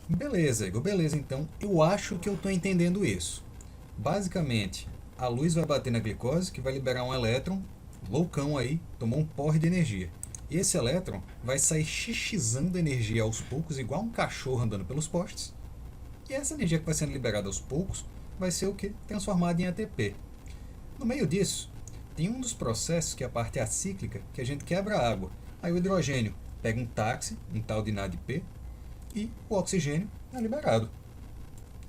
Beleza, Igor, beleza. Então, eu acho que eu estou entendendo isso. Basicamente, a luz vai bater na glicose, que vai liberar um elétron loucão aí, tomou um porre de energia. E esse elétron vai sair xixizando energia aos poucos, igual um cachorro andando pelos postes. E essa energia que vai sendo liberada aos poucos vai ser o que? Transformada em ATP. No meio disso, tem um dos processos, que é a parte acíclica, que a gente quebra a água. Aí o hidrogênio pega um táxi, um tal de NADP, e o oxigênio é liberado.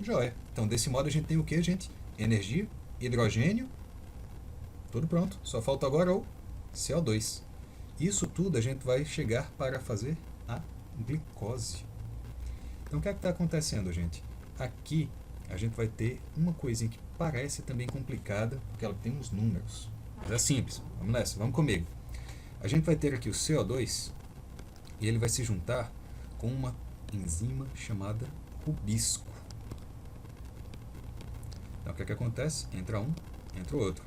Joia. Então, desse modo, a gente tem o que, gente? Energia, hidrogênio, tudo pronto. Só falta agora o CO2. Isso tudo a gente vai chegar para fazer a glicose. Então, o que é que está acontecendo, gente? Aqui, a gente vai ter uma coisinha que parece também complicada, porque ela tem uns números. Mas é simples. Vamos nessa, vamos comigo. A gente vai ter aqui o CO2, e ele vai se juntar com uma enzima chamada rubisco. Então, o que é que acontece? Entra um, entra o outro.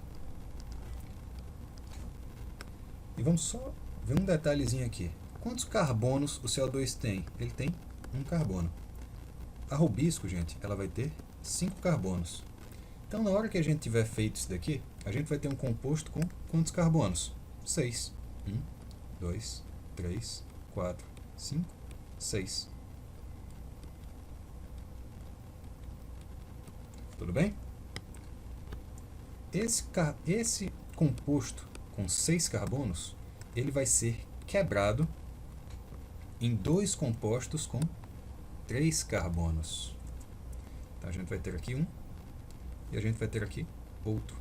E vamos só ver um detalhezinho aqui. Quantos carbonos o CO2 tem? Ele tem um carbono. A rubisco, gente, ela vai ter 5 carbonos. Então, na hora que a gente tiver feito isso daqui, a gente vai ter um composto com quantos carbonos? 6. 1, 2, 3, 4, 5, 6. Tudo bem? Esse composto com 6 carbonos, ele vai ser quebrado em 2 compostos com 3 carbonos. Então, a gente vai ter aqui um e a gente vai ter aqui outro.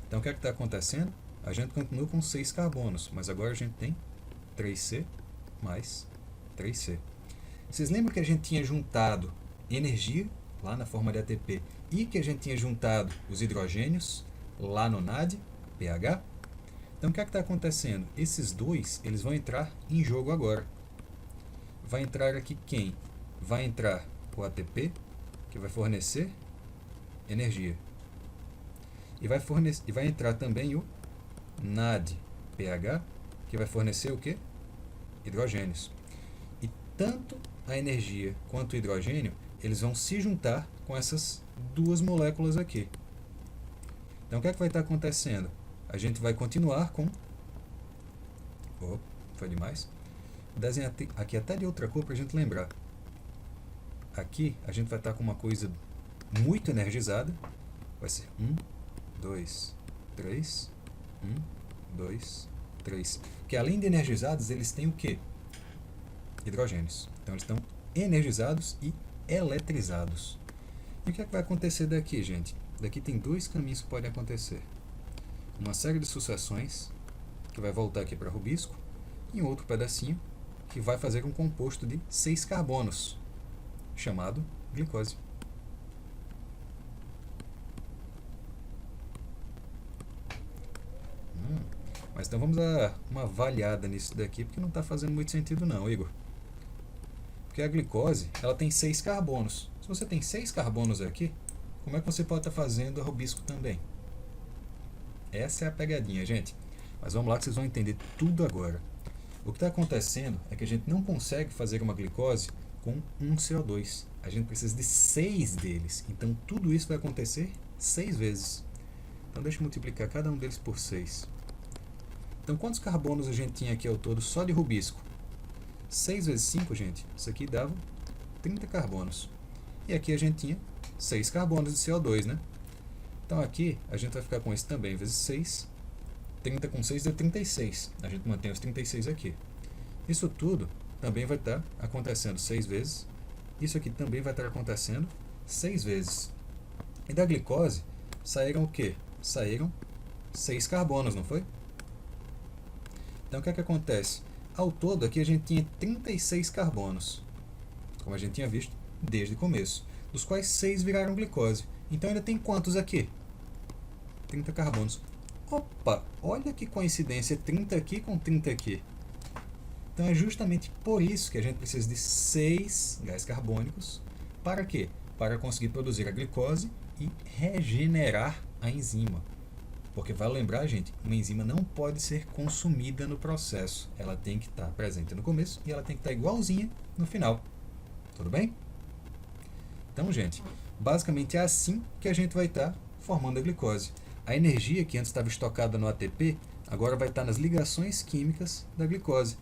Então, o que é que está acontecendo? A gente continua com 6 carbonos, mas agora a gente tem 3C mais 3C. Vocês lembram que a gente tinha juntado energia lá na forma de ATP e que a gente tinha juntado os hidrogênios lá no NAD, pH? Então, o que é que está acontecendo? Esses dois, eles vão entrar em jogo agora. Vai entrar aqui quem? Vai entrar o ATP, que vai fornecer energia. E vai entrar também o NADPH, que vai fornecer o quê? Hidrogênios. E tanto a energia quanto o hidrogênio, eles vão se juntar com essas duas moléculas aqui. Então, o que é que vai estar acontecendo? A gente vai continuar com... foi demais. Desenhar aqui até de outra cor para a gente lembrar. Aqui a gente vai estar com uma coisa muito energizada. Vai ser 1, 2, 3. 1, 2, 3. Porque além de energizados, eles têm o quê? Hidrogênios. Então eles estão energizados e eletrizados. E o que é que vai acontecer daqui, gente? Daqui tem 2 caminhos que podem acontecer. Uma série de sucessões, que vai voltar aqui para rubisco, e um outro pedacinho, que vai fazer um composto de 6 carbonos, chamado glicose. Mas então vamos dar uma avaliada nisso daqui, porque não está fazendo muito sentido não, Igor. Porque a glicose, ela tem 6 carbonos. Se você tem 6 carbonos aqui, como é que você pode estar fazendo a rubisco também? Essa é a pegadinha, gente. Mas vamos lá que vocês vão entender tudo agora. O que está acontecendo é que a gente não consegue fazer uma glicose com um CO2. A gente precisa de 6 deles. Então tudo isso vai acontecer 6 vezes. Então deixa eu multiplicar cada um deles por 6. Então quantos carbonos a gente tinha aqui ao todo só de rubisco? 6 vezes 5, gente, isso aqui dava 30 carbonos. E aqui a gente tinha 6 carbonos de CO2, né? Então aqui a gente vai ficar com esse também, vezes 6. 30 com 6 deu 36. A gente mantém os 36 aqui. Isso tudo também vai estar acontecendo 6 vezes. Isso aqui também vai estar acontecendo 6 vezes. E da glicose saíram o quê? Saíram 6 carbonos, não foi? Então o que é que acontece? Ao todo aqui a gente tinha 36 carbonos, como a gente tinha visto desde o começo, dos quais 6 viraram glicose. Então ainda tem quantos aqui? 30 carbonos. Opa, olha que coincidência, 30 aqui com 30 aqui. Então é justamente por isso que a gente precisa de 6 gás carbônicos. Para quê? Para conseguir produzir a glicose e regenerar a enzima. Porque vale lembrar, gente, uma enzima não pode ser consumida no processo. Ela tem que estar presente no começo e ela tem que estar igualzinha no final. Tudo bem? Então, gente, basicamente é assim que a gente vai estar formando a glicose. A energia que antes estava estocada no ATP, agora vai estar nas ligações químicas da glicose.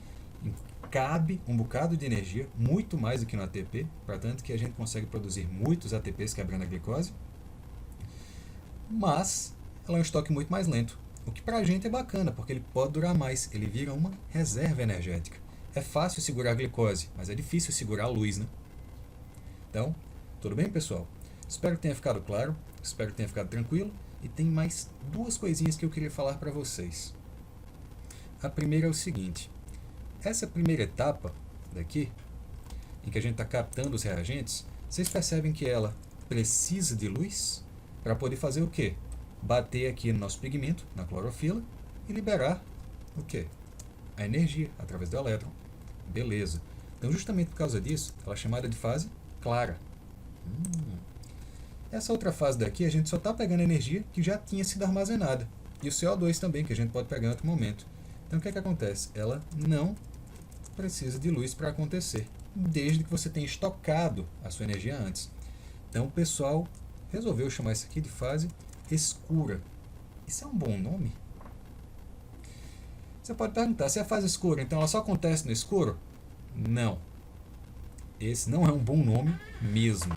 Cabe um bocado de energia, muito mais do que no ATP, para tanto que a gente consegue produzir muitos ATPs quebrando a glicose, mas ela é um estoque muito mais lento, o que para a gente é bacana, porque ele pode durar mais, ele vira uma reserva energética. É fácil segurar a glicose, mas é difícil segurar a luz, né? Então, tudo bem, pessoal? Espero que tenha ficado claro, espero que tenha ficado tranquilo, e tem mais duas coisinhas que eu queria falar para vocês. A primeira é o seguinte: essa primeira etapa daqui, em que a gente está captando os reagentes, vocês percebem que ela precisa de luz para poder fazer o quê? Bater aqui no nosso pigmento, na clorofila, e liberar o quê? A energia através do elétron. Beleza. Então, justamente por causa disso, ela é chamada de fase clara. Essa outra fase daqui, a gente só está pegando energia que já tinha sido armazenada. E o CO2 também, que a gente pode pegar em outro momento. Então, o que é que acontece? Ela não precisa de luz para acontecer, desde que você tenha estocado a sua energia antes. Então, o pessoal resolveu chamar isso aqui de fase escura. Isso é um bom nome? Você pode perguntar, se é fase escura, então ela só acontece no escuro? Não. Esse não é um bom nome mesmo.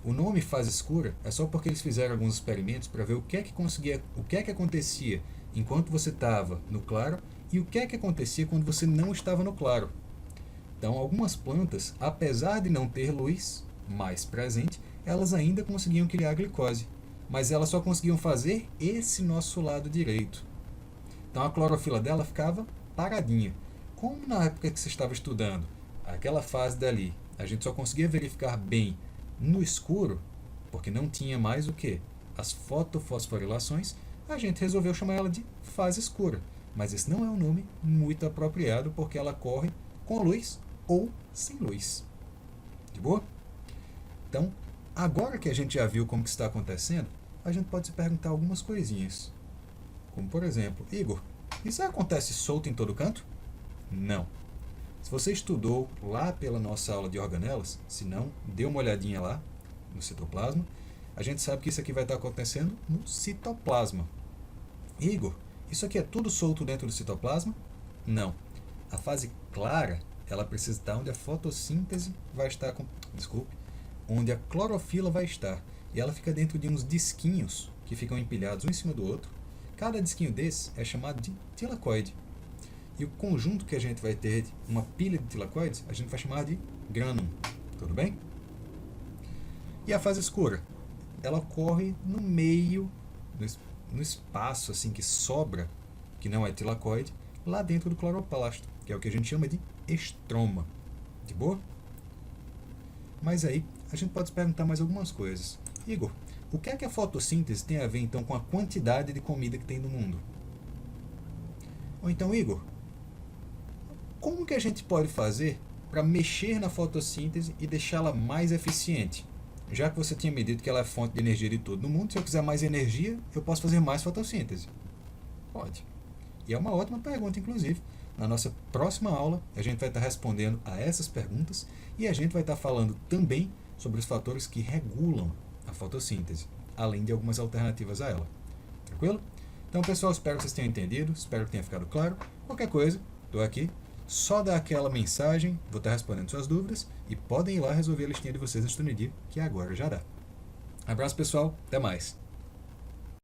O nome fase escura é só porque eles fizeram alguns experimentos para ver o que é que acontecia enquanto você estava no claro e o que é que acontecia quando você não estava no claro. Então, algumas plantas, apesar de não ter luz mais presente, elas ainda conseguiam criar glicose, mas elas só conseguiam fazer esse nosso lado direito. Então, a clorofila dela ficava paradinha. Como na época que você estava estudando, aquela fase dali, a gente só conseguia verificar bem no escuro, porque não tinha mais o que? As fotofosforilações, a gente resolveu chamar ela de fase escura. Mas esse não é um nome muito apropriado, porque ela corre com luz ou sem luz. De boa? Então, agora que a gente já viu como que está acontecendo, a gente pode se perguntar algumas coisinhas. Como, por exemplo, Igor, isso acontece solto em todo canto? Não. Se você estudou lá pela nossa aula de organelas, se não, dê uma olhadinha lá no citoplasma, a gente sabe que isso aqui vai estar acontecendo no citoplasma. Igor, isso aqui é tudo solto dentro do citoplasma? Não. A fase clara, ela precisa estar onde a fotossíntese vai estar, onde a clorofila vai estar. E ela fica dentro de uns disquinhos que ficam empilhados um em cima do outro. Cada disquinho desse é chamado de tilacoide. E o conjunto que a gente vai ter, uma pilha de tilacoides, a gente vai chamar de grânum. Tudo bem? E a fase escura? Ela ocorre no meio, no espaço assim que sobra, que não é tilacoide, lá dentro do cloroplasto, que é o que a gente chama de estroma. De boa? Mas aí, a gente pode se perguntar mais algumas coisas. Igor, o que é que a fotossíntese tem a ver então com a quantidade de comida que tem no mundo? Ou então, Igor, como que a gente pode fazer para mexer na fotossíntese e deixá-la mais eficiente? Já que você tinha me dito que ela é fonte de energia de todo no mundo, se eu quiser mais energia, eu posso fazer mais fotossíntese. Pode. E é uma ótima pergunta, inclusive. Na nossa próxima aula, a gente vai estar respondendo a essas perguntas e a gente vai estar falando também sobre os fatores que regulam a fotossíntese, além de algumas alternativas a ela. Tranquilo? Então, pessoal, espero que vocês tenham entendido, espero que tenha ficado claro. Qualquer coisa, estou aqui. Só dá aquela mensagem, vou estar respondendo suas dúvidas e podem ir lá resolver a listinha de vocês no Estudandia, que agora já dá. Abraço, pessoal, até mais.